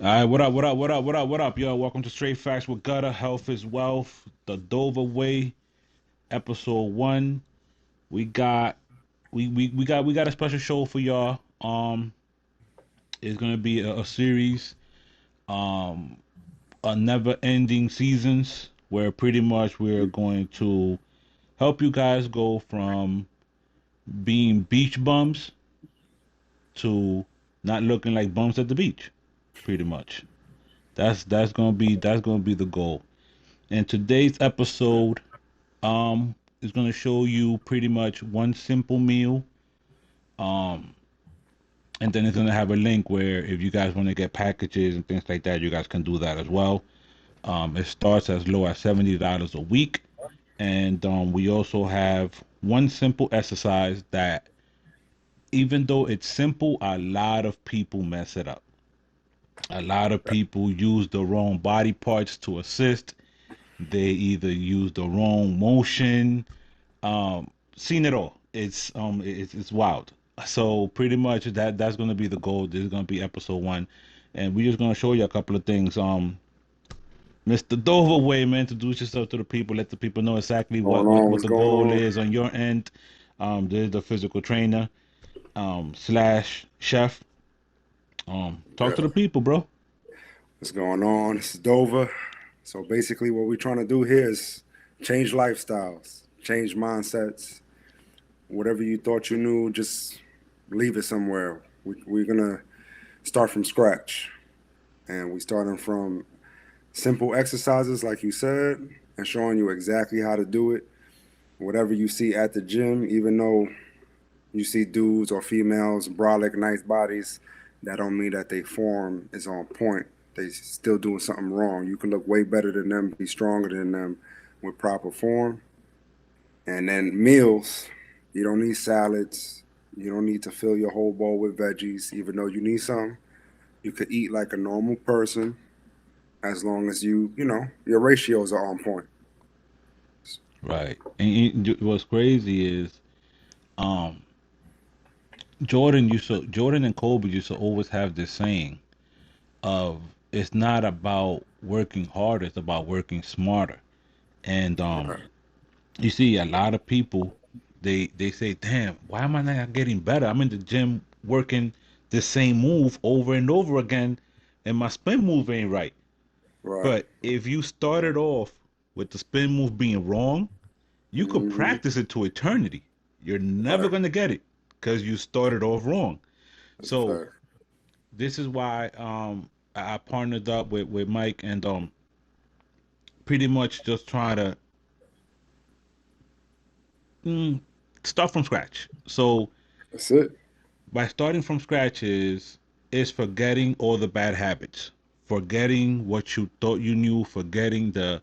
All right, what up, what up, what up, what up, what up, yo? Welcome to Straight Facts with Gutter. Health is Wealth, the Dover Way, episode one. We got we got a special show for y'all. It's gonna be a series, um, a never-ending seasons where pretty much we're going to help you guys go from being beach bums to not looking like bums at the beach, pretty much. That's gonna be the goal. And today's episode is gonna show you pretty much one simple meal. Um, and then it's gonna have a link where if you guys want to get packages and things like that, you guys can do that as well. It starts as low as $70 a week, and we also have one simple exercise that, even though it's simple, a lot of people mess it up. A lot of people use the wrong body parts to assist. They either use the wrong motion. Seen it all. It's wild. So pretty much that's gonna be the goal. This is gonna be episode one, and we're just gonna show you a couple of things. Mr. Dover Way, man, introduce yourself to the people. Let the people know exactly Going what what on? what What's the going goal on? is on your end. There's the physical trainer, slash chef. Talk to Yeah. the people, bro. What's going on? This is Dover. So basically, what we're trying to do here is change lifestyles, change mindsets. Whatever you thought you knew, just leave it somewhere. We're gonna start from scratch, and we starting from simple exercises, like you said, and showing you exactly how to do it. Whatever you see at the gym, even though you see dudes or females brolic nice bodies, that don't mean that they form is on point. They still doing something wrong. You can look way better than them, be stronger than them with proper form. And then meals, you don't need salads. You don't need to fill your whole bowl with veggies, even though you need some. You could eat like a normal person as long as your ratios are on point. Right. And what's crazy is, um, Jordan and Kobe used to always have this saying of, it's not about working harder, it's about working smarter. And Right. you see a lot of people, they say, "Damn, why am I not getting better? I'm in the gym working the same move over and over again, and my spin move ain't right." Right. But if you started off with the spin move being wrong, you could Mm-hmm. practice it to eternity. You're never Right. gonna get it because you started off wrong. That's a So fact. this is why I partnered up with Mike, and pretty much just try to mm, start from scratch. So That's it. by starting from scratch is forgetting all the bad habits, forgetting what you thought you knew, forgetting the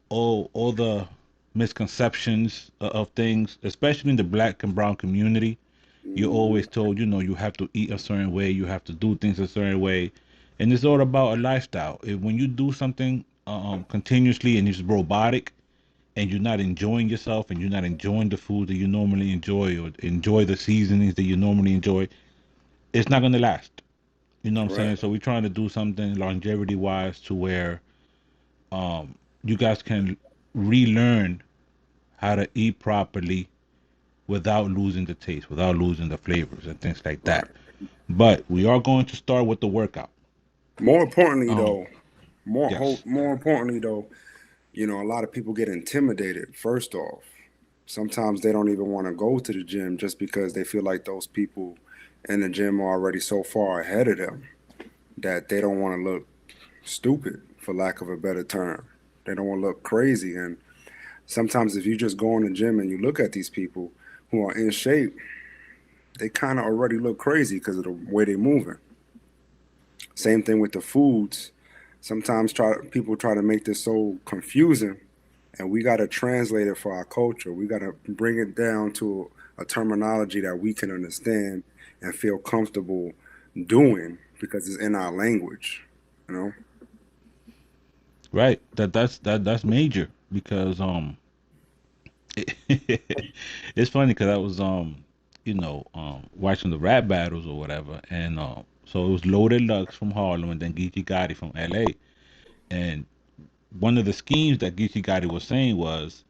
all the misconceptions of things, especially in the black and brown community. You're Mm-hmm. always told, you have to eat a certain way, you have to do things a certain way, and it's all about a lifestyle. When you do something continuously and it's robotic, and you're not enjoying yourself, and you're not enjoying the food that you normally enjoy, or enjoy the seasonings that you normally enjoy, it's not gonna last. You know what I'm Right. saying? So we're trying to do something longevity wise to where you guys can relearn how to eat properly without losing the taste, without losing the flavors and things like that. Right. But we are going to start with the workout. More importantly, Um, though, yes. more importantly though, a lot of people get intimidated. First off, sometimes they don't even want to go to the gym just because they feel like those people in the gym are already so far ahead of them that they don't want to look stupid, for lack of a better term. They don't want to look crazy. And sometimes, if you just go in the gym and you look at these people who are in shape, they kind of already look crazy because of the way they're moving. Same thing with the foods. Sometimes people try to make this so confusing, and we got to translate it for our culture. We got to bring it down to a terminology that we can understand and feel comfortable doing because it's in our language. You know. Right. That's major because it's funny because I was watching the rap battles or whatever, and So it was Loaded Lux from Harlem and then Geechee Gotti from LA. And one of the schemes that Geechee Gotti was saying was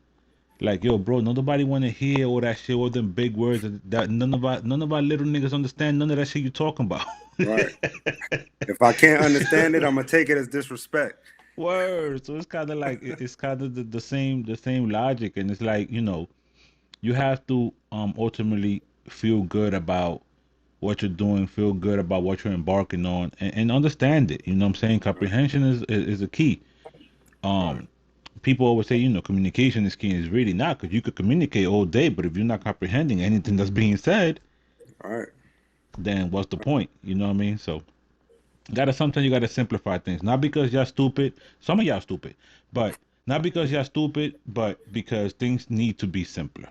like, yo, bro, nobody want to hear all that shit, all them big words that none of our little niggas understand. None of that shit you talking about. Right. If I can't understand it, I'm gonna take it as disrespect. Word. So it's kind of like it's kind of the same logic, and it's like you have to ultimately feel good about what you're doing, feel good about what you're embarking on, and understand it. You know what I'm saying? Comprehension is a key. Right. Um, People always say, communication is key. It's really not, because you could communicate all day, but if you're not comprehending anything that's being said, All right. then what's the point? You know what I mean? So, sometimes you gotta simplify things. Not because y'all stupid. Some of y'all stupid, but not because y'all stupid, but because things need to be simpler.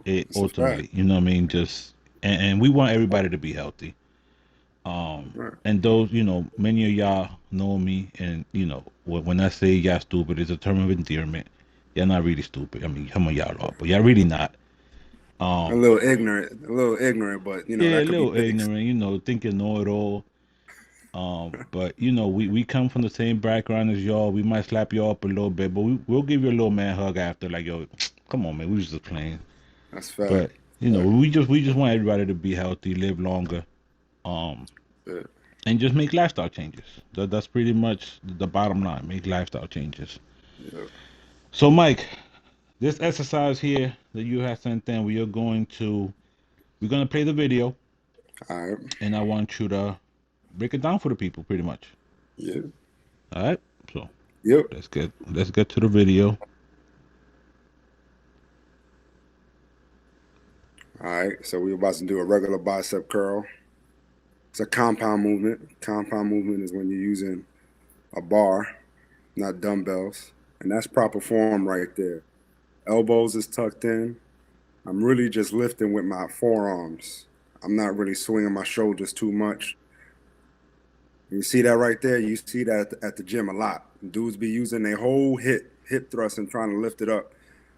It It's a fact. ultimately, you know what I mean? Just and we want everybody to be healthy. Right. And those, many of y'all know me, and when I say y'all stupid, it's a term of endearment. Y'all not really stupid. I mean, some of y'all are, but y'all really not. Um, A little ignorant, but yeah, a that could be little fixed. ignorant, think you know it all. But we come from the same background as y'all. We might slap y'all up a little bit, but we'll give you a little man hug after, like, yo, come on, man, we was just playing. That's fact. But Fact. we just want everybody to be healthy, live longer, um, Yeah. and just make lifestyle changes. That's pretty much the bottom line. Make lifestyle changes. Yeah. So, Mike, this exercise here that you have sent in, we're gonna play the video, All right. and I want you to break it down for the people, pretty much. Yeah. All right. So Yep. let's get to the video. All right. So we're about to do a regular bicep curl. It's a compound movement. Compound movement is when you're using a bar, not dumbbells, and that's proper form right there. Elbows is tucked in. I'm really just lifting with my forearms. I'm not really swinging my shoulders too much. You see that right there? You see that at the gym a lot. Dudes be using their whole hip thrust and trying to lift it up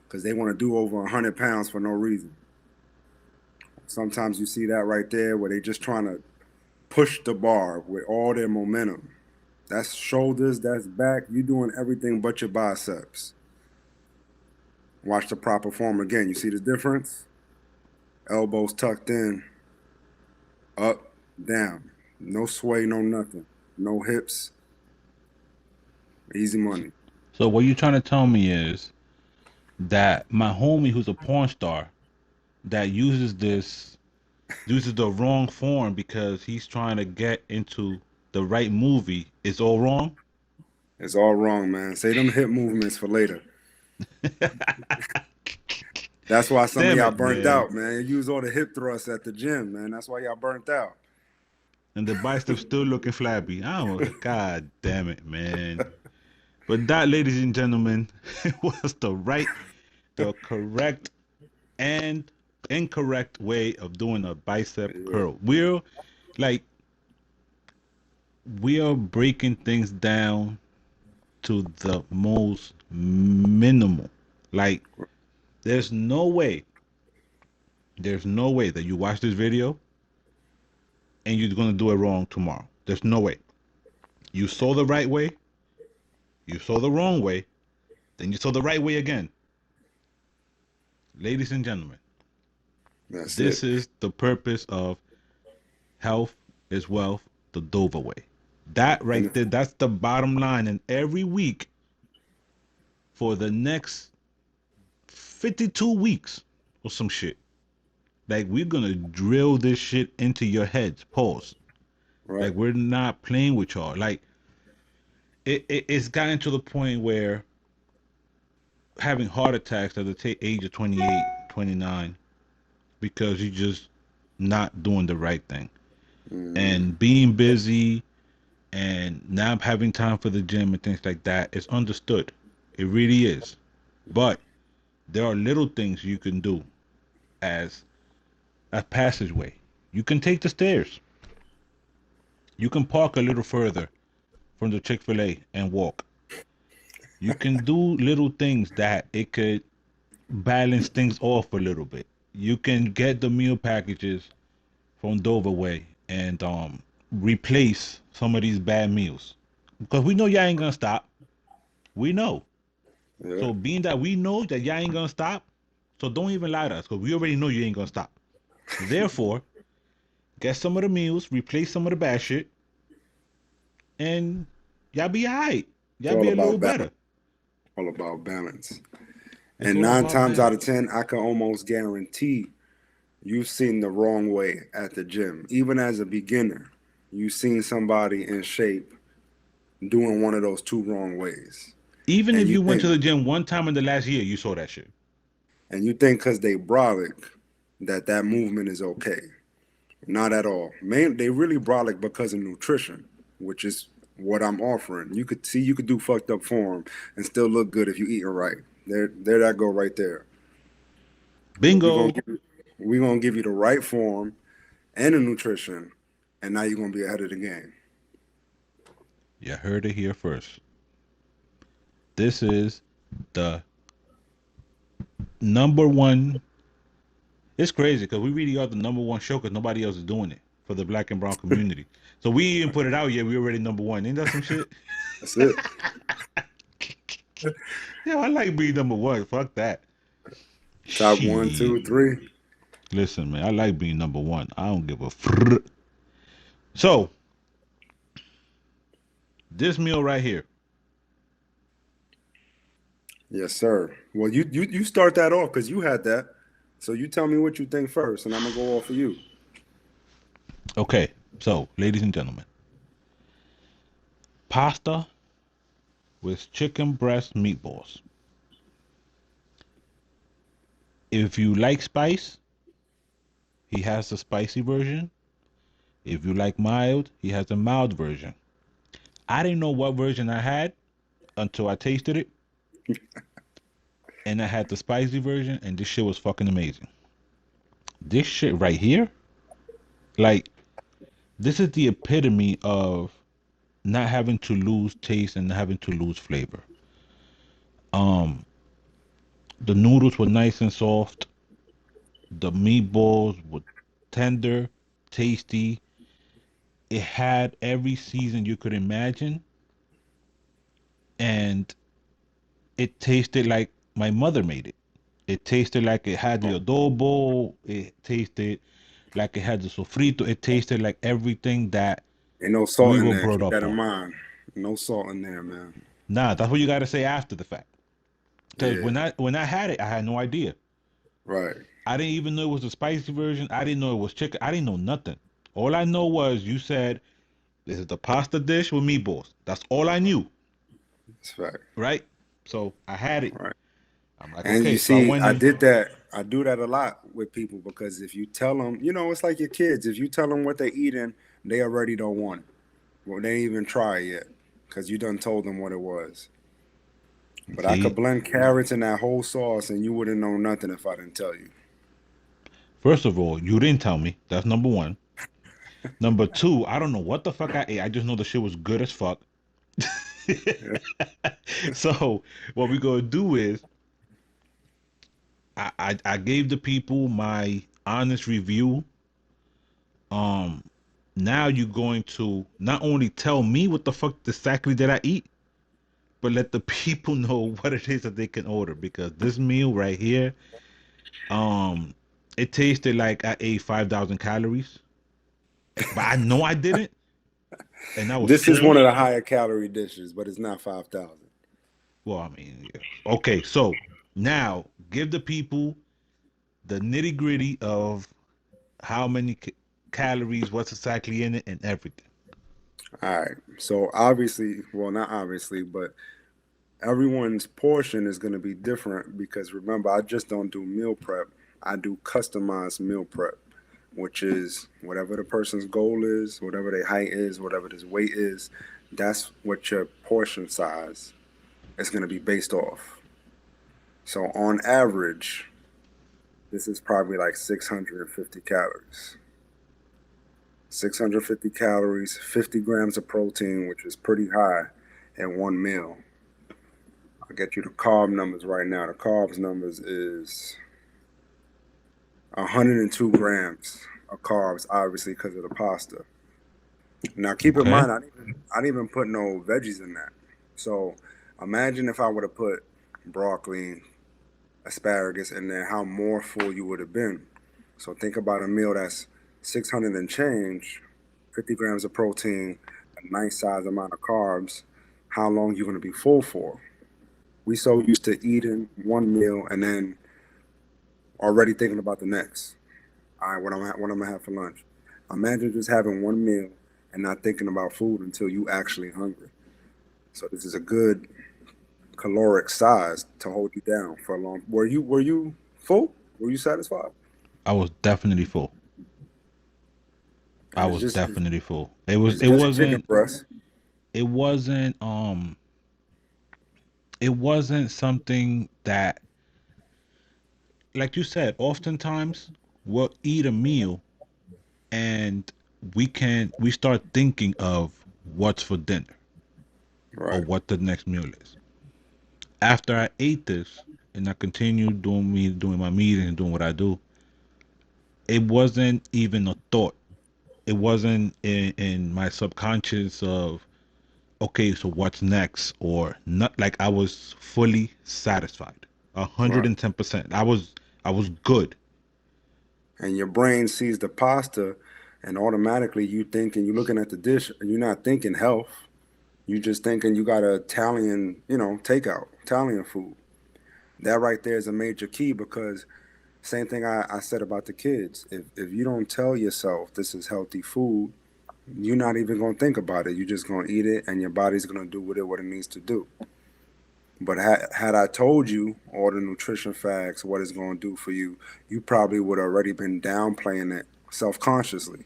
because they want to do over 100 pounds for no reason. Sometimes you see that right there where they just trying to push the bar with all their momentum. That's shoulders, that's back. You're doing everything but your biceps. Watch the proper form again. You see the difference? Elbows tucked in, up, down. No sway, no nothing. No hips. Easy money. So what you're trying to tell me is that my homie, who's a porn star, that uses the wrong form because he's trying to get into the right movie, is all wrong. It's all wrong, man. Say them hip movements for later. That's why some of Damn y'all it, burnt man. out, man. You use all the hip thrusts at the gym, man. That's why y'all burnt out. And the biceps still looking flabby. God damn it, man. But that, ladies and gentlemen, was the correct and incorrect way of doing a bicep Yeah, curl. Like we are breaking things down to the most minimal. Like there's no way that you watch this video and you're gonna do it wrong tomorrow. There's no way. You saw the right way, you saw the wrong way, then you saw the right way again. Ladies and gentlemen, that's this it. is the purpose of health is wealth, the Dover way. That right And there, that's the bottom line. And every week for the next 52 weeks or some shit, like we're gonna drill this shit into your heads. Pause. right, Like we're not playing with y'all. Like it's gotten to the point where having heart attacks at the age of 28, 29, because you're just not doing the right thing. mm, And being busy and not having time for the gym and things like that is understood. It really is. But there are little things you can do as a passageway. You can take the stairs. You can park a little further from the Chick-fil-A and walk. You can do little things that it could balance things off a little bit. You can get the meal packages from Dover Way and replace some of these bad meals because we know y'all ain't gonna stop. We know. Yeah. So being that we know that y'all ain't gonna stop, so don't even lie to us because we already know you ain't gonna stop. Therefore, get some of the meals, replace some of the bad shit, and y'all be alright. It's Y'all all be a little about balance. better. All about balance. It's And all nine about times out of balance. 10, I can almost guarantee you've seen the wrong way at the gym. Even as a beginner, you've seen somebody in shape doing one of those two wrong ways. Even And if you you went to think the gym one time in the last year, you saw that shit. because they brolic that movement is okay. Not at all. Man, they really brolic because of nutrition, which is what I'm offering. You could do fucked up form and still look good if you eating right. There that go right there. But Bingo. we gonna give you the right form and the nutrition, and now you're gonna be ahead of the game. You heard it here first. This is the number one. It's crazy because we really are the number one show because nobody else is doing it for the black and brown community. So we even put it out yet. We already number one. Ain't that some shit? That's it. Yeah, I like being number one. Fuck that. Top one, Shit. two, three. Listen, man, I like being number one. I don't give a frick. So this meal right here. Yes, sir. Well, you start that off because you had that. So you tell me what you think first, and I'm gonna go off of you. Okay, so ladies and gentlemen, pasta with chicken breast meatballs. If you like spice, he has the spicy version. If you like mild, he has a mild version. I didn't know what version I had until I tasted it, and I had the spicy version, and this shit was fucking amazing. This shit right here, like, this is the epitome of not having to lose taste and not having to lose flavor. Um, the noodles were nice and soft. The meatballs were tender, tasty. It had every season you could imagine, and it tasted like my mother made it. It tasted like it had the adobo. It tasted like it had the sofrito. It tasted like everything that Ain't no salt we in were there. brought Keep up that in on. mind. No salt in there, man. Nah, that's what you got to say after the fact. Because Yeah, when I had it, I had no idea. right. I didn't even know it was the spicy version. I didn't know it was chicken. I didn't know nothing. All I know was you said this is the pasta dish with meatballs. That's all I knew, That's fact. right? So I had it. Right. I'm like, And you okay. So I see, went I in. did that. I do that a lot with people because if you tell them, it's like your kids. If you tell them what they're eating, they already don't want it. Well, they ain't even try it yet because you done told them what it was. But I could See, blend carrots in that whole sauce, and you wouldn't know nothing if I didn't tell you. first of all, you didn't tell me. That's number one. Number two, I don't know what the fuck I ate. I just know the shit was good as fuck. Yeah. So what we gonna do is I gave the people my honest review. Um, now you're going to not only tell me what the fuck exactly did I eat, but let the people know what it is that they can order because this meal right here, um, it tasted like I ate 5,000 calories, but I know I didn't, and I was This is one full. of the higher calorie dishes, but it's not 5,000. Well, I mean, yeah. Okay, so now give the people the nitty gritty of how many calories, what's exactly in it, and everything. All right. So obviously, well, not obviously, but everyone's portion is going to be different because remember, I just don't do meal prep. I do customized meal prep, which is whatever the person's goal is, whatever their height is, whatever their weight is, that's what your portion size is going to be based off. So on average, this is probably like 650 calories. 650 calories, 50 grams of protein, which is pretty high in one meal. I'll get you the carb numbers right now. The carbs numbers is 102 grams of carbs, obviously because of the pasta. Now keep in Okay. mind, I didn't even put no veggies in that. So imagine if I would have put broccoli, asparagus in there, how more full you would have been. So think about a meal that's 600 and change, 50 grams of protein, a nice size amount of carbs. How long you going to be full for? We so used to eating one meal and then already thinking about the next. All right, what I'm gonna have for lunch. Imagine just having one meal and not thinking about food until you actually hungry. So this is a good caloric size to hold you down for a long. Were you full? Were you satisfied? I was definitely full. I And was definitely full. It was. it's It just chicken wasn't. breast. It wasn't. It wasn't something that, like you said, oftentimes we'll eat a meal and we start thinking of what's for dinner or Right. what the next meal is. After I ate this and I continued doing my meeting and doing what I do, it wasn't even a thought. It wasn't in my subconscious of, okay, so what's next, or not. Like, I was fully satisfied, Right. 110%. I was good. And your brain sees the pasta, and automatically you thinking you looking at the dish, and you're not thinking health. You just thinking you got a Italian, takeout, Italian food. That right there is a major key because same thing I said about the kids. If you don't tell yourself this is healthy food, you're not even gonna think about it. You're just gonna eat it, and your body's gonna do with it what it needs to do. But had I told you all the nutrition facts, what it's gonna do for you, you probably would have already been downplaying it self consciously,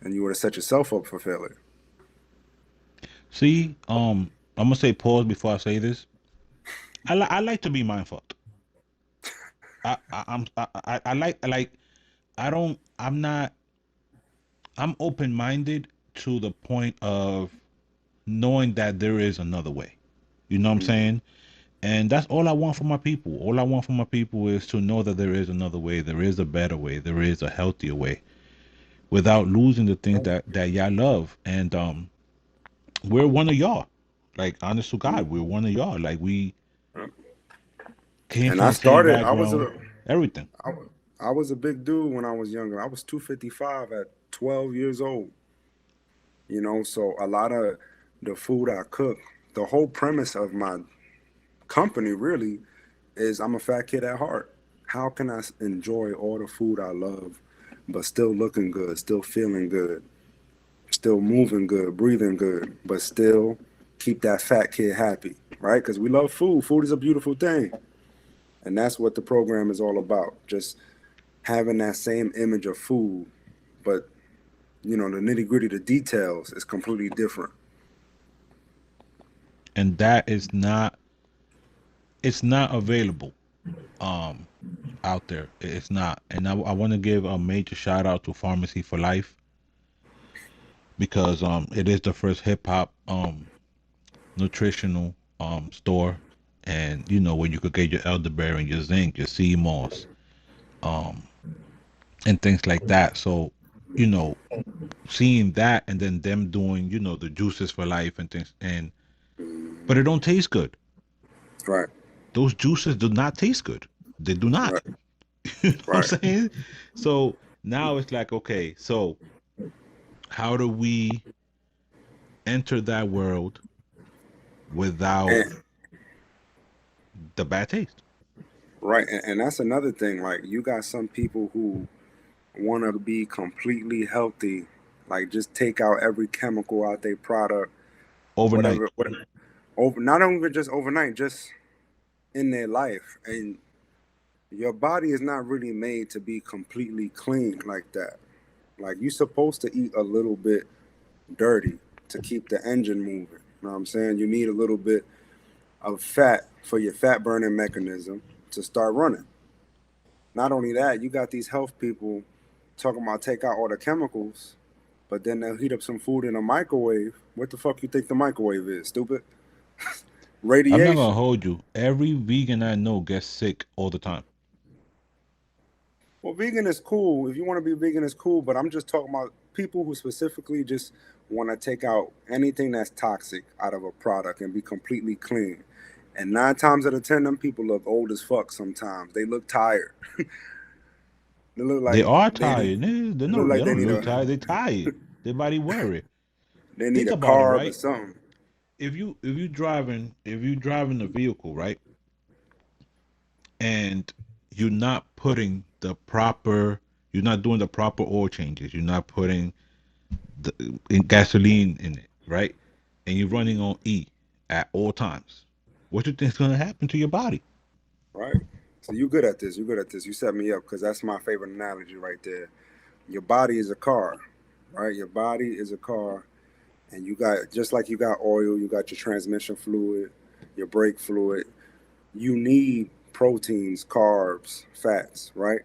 and you would have set yourself up for failure. See, I'm gonna say pause before I say this. I like to be mindful. I like I'm not, I'm open minded to the point of knowing that there is another way. You know what I'm Hmm. saying? And that's all I want for my people. All I want for my people is to know that there is another way, there is a better way, there is a healthier way, without losing the things that y'all love. And we're one of y'all. Like, honest to God, we're one of y'all. Like, we came And from I the same started. I was background, a everything. I, I was a big dude when I was younger. I was 255 at 12 years old. So a lot of the food I cook, the whole premise of my company really is I'm a fat kid at heart. How can I enjoy all the food I love, but still looking good, still feeling good, still moving good, breathing good, but still keep that fat kid happy, right? Because we love food. Food is a beautiful thing. And that's what the program is all about. Just having that same image of food, but the nitty gritty, the details is completely different. And that is not, it's not available um out there. It's not. And I want to give a major shout out to Pharmacy for Life, because it is the first hip hop nutritional store, and where you could get your elderberry and your zinc, your sea moss, um and things like that. So, you know seeing that, and then them doing the juices for life and things, and but it don't taste good. Right, Those juices do not taste good. They do not. right, You know what right. I'm saying? So now it's like, okay, so how do we enter that world without And the bad taste? right, and that's another thing. Like you got some people who want to be completely healthy, like just take out every chemical out their product, Overnight. whatever, over not even just overnight, just in their life. And your body is not really made to be completely clean like that. Like you're supposed to eat a little bit dirty to keep the engine moving. You know what I'm saying? You need a little bit of fat for your fat burning mechanism to start running. Not only that, you got these health people talking about take out all the chemicals, but then they'll heat up some food in a microwave. What the fuck you think the microwave is? Stupid. I'm not gonna Radiation. hold you. Every vegan I know gets sick all the time. Well, vegan is cool. If you want to be vegan, it's cool. But I'm just talking about people who specifically just want to take out anything that's toxic out of a product and be completely clean. And 9 times out of 10, them people look old as fuck sometimes. They look tired. They look They like are they need, tired. They they look don't. They like don't look tired. They tired. Their body worried. they need Think a about it, carb or right? something. If you driving a vehicle, right, and you're not putting the proper, you're not doing the proper oil changes. You're not putting the gasoline in it, right, and you're running on E at all times. What you think is gonna happen to your body? Right. So you good at this. You good at this. You set me up because that's my favorite analogy right there. Your body is a car, right? Your body is a car, and you got just like you got oil, you got your transmission fluid, your brake fluid. You need proteins, carbs, fats, right?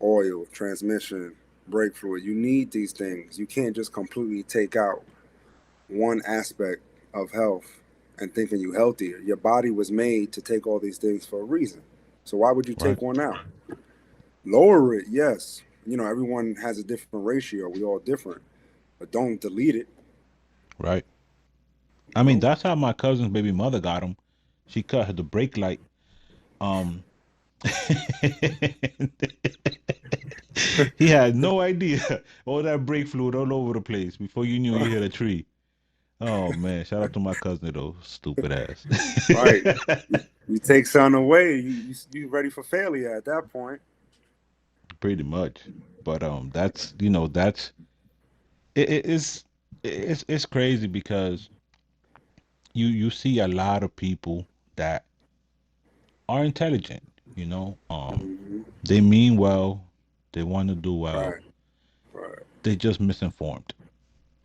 Oil, transmission, brake fluid. You need these things. You can't just completely take out one aspect of health and thinking you healthier. Your body was made to take all these things for a reason. So why would you Right, take one out? Lower it, yes. Everyone has a different ratio. We all different, but don't delete it. right. I You mean, know. that's how my cousin's baby mother got him. She cut her the brake light. Um, he had no idea. All that brake fluid all over the place. Before you knew, you hit a tree. Oh man, shout out to my cousin though, stupid ass. Right. You take something away, you ready for failure at that point. Pretty much. But that's it's crazy because you see a lot of people that are intelligent, you know. Hmm. They mean well, they want to do well, Right. Right. they just misinformed.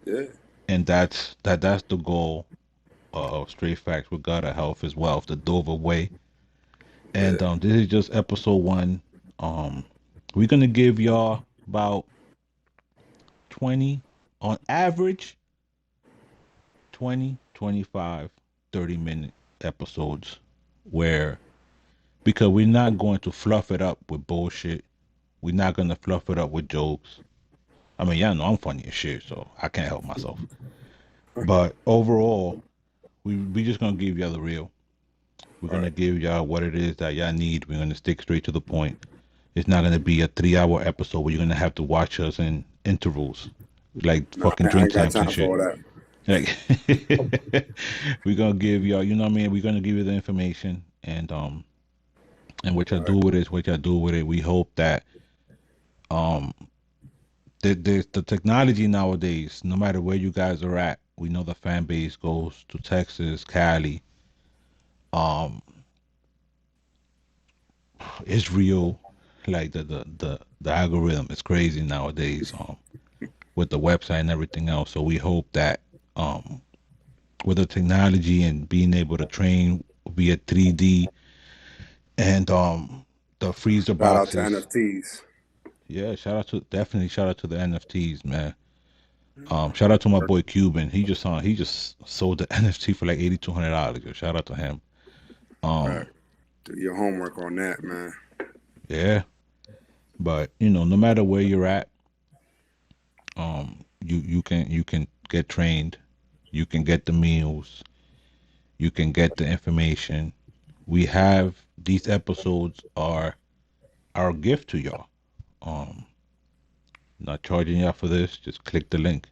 Yeah. And that's the goal of Straight Facts with God of Health as well, the Dover Way. Yeah. And this is just episode one. Um, we're gonna give y'all about 20 on average 20, 25, 30 minute episodes where because we're not going to fluff it up with bullshit. We're not gonna fluff it up with jokes. I mean, y'all know I'm funny as shit, so I can't help myself. But overall, we just gonna give y'all the real. We're Right. gonna give y'all what it is that y'all need. We're gonna stick straight to the point. It's not gonna be a 3 hour episode where you're gonna have to watch us in intervals, like No, fucking I drink ain't got champs and time for shit. all that. Like we're gonna give y'all, you know what I mean? We're gonna give you the information and what y'all Right. do with it is what y'all do with it. We hope that um the technology nowadays, no matter where you guys are at, we know the fan base goes to Texas, Cali, um, Israel, like the algorithm is crazy nowadays, with the website and everything else. So we hope that um with the technology and being able to train via 3D and the freezer Shout out to boxes. NFTs. Yeah, shout out to the NFTs, man. Shout out to my boy Cuban. He just sold the NFT for like $8,200. Shout out to him. Right. Um, Do your homework on that, man. yeah, but no matter where you're at, you can get trained, you can get the meals, you can get the information. We have these episodes are our gift to y'all. Um, Not charging y'all for this. Just click the link.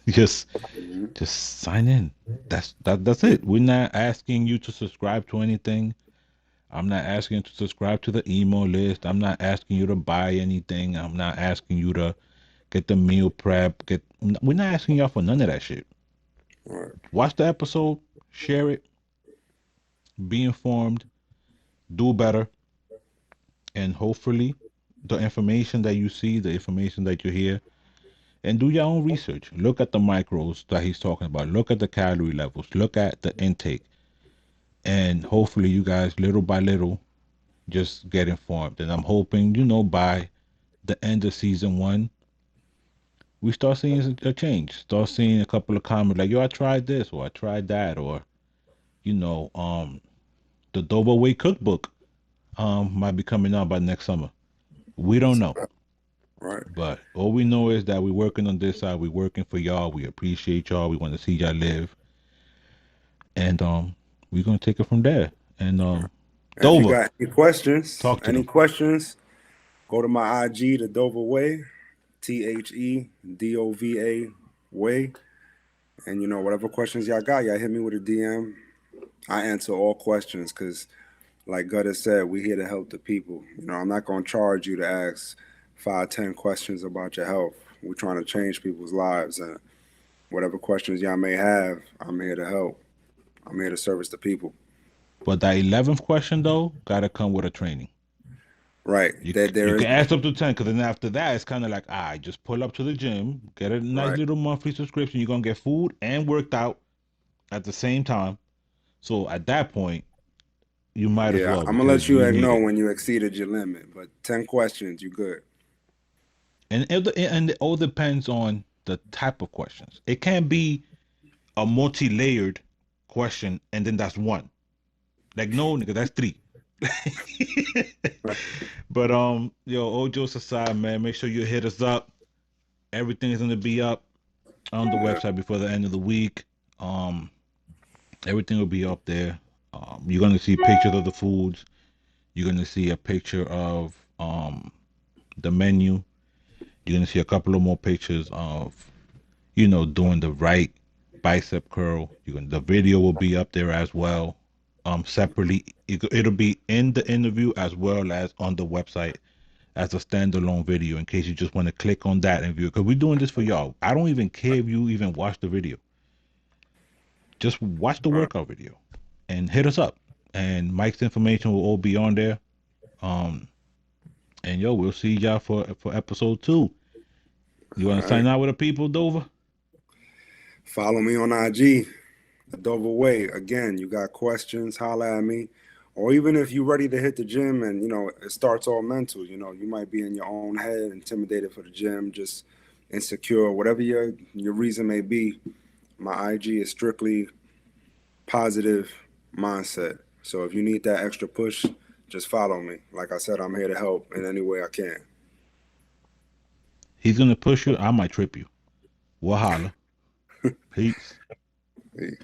just Hmm. just sign in. That's Yeah. it. We're not asking you to subscribe to anything. I'm not asking you to subscribe to the email list. I'm not asking you to buy anything. I'm not asking you to get the meal prep. We're not asking y'all for none of that shit. All right. Watch the episode, share it, be informed, do better, and hopefully the information that you see, the information that you hear, and do your own research. Look at the micros that he's talking about. Look at the calorie levels. Look at the intake. And hopefully you guys little by little just get informed. And I'm hoping, by the end of season one, we start seeing a change. Start seeing a couple of comments like, yo, I tried this or I tried that, or, you know, um, the Dover Way cookbook might be coming out by next summer. We don't know. Right. But all we know is that we're working on this side. We're working for y'all. We appreciate y'all. We want to see y'all live, and we're gonna take it from there. And And if you Dover, got talk to any them. questions, go to my IG, the Dover Way, THEDOVA Way. And you know, whatever questions y'all got, y'all hit me with a DM. I answer all questions because, like Gutter said, we here to help the people. You know, I'm not gonna charge you to ask 5, 10 questions about your health. We're trying to change people's lives, and whatever questions y'all may have, I'm here to help. I'm here to service the people. But that 11th question though, gotta come with a training. Right. You There is can ask up to 10, because then after that, it's kind of like, just pull up to the gym, get a nice right. little monthly subscription. You're gonna get food and worked out at the same time. So at that point, you might as Yeah, well, I'm gonna let because you you need know it. when you exceeded your limit, but 10 questions, you good. And it all depends on the type of questions. It can be a multi-layered question, and then that's one. Like, no, nigga, that's three. Right. But yo, all jokes aside, man, make sure you hit us up. Everything is gonna be up on the Yeah. website before the end of the week. Um, Everything will be up there. You're gonna see pictures of the foods. You're gonna see a picture of the menu. You're gonna see a couple of more pictures of doing the right bicep curl. The video will be up there as well. Separately, it'll be in the interview as well as on the website as a standalone video in case you just want to click on that and view it. Because we're doing this for y'all. I don't even care if you even watch the video. Just watch the Right. workout video and hit us up. And Mike's information will all be on there. Um, and yo, we'll see y'all for episode 2. You want All to sign right. out with the people, Dover? Follow me on IG, the Dover Way. Again, you got questions, holla at me. Or even if you're ready to hit the gym and you know it starts all mental, you know, you might be in your own head, intimidated for the gym, just insecure, whatever your reason may be. My IG is strictly positive mindset. So if you need that extra push, just follow me. Like I said, I'm here to help in any way I can. He's gonna push you. I might trip you. We'll holla. Peace. Peace.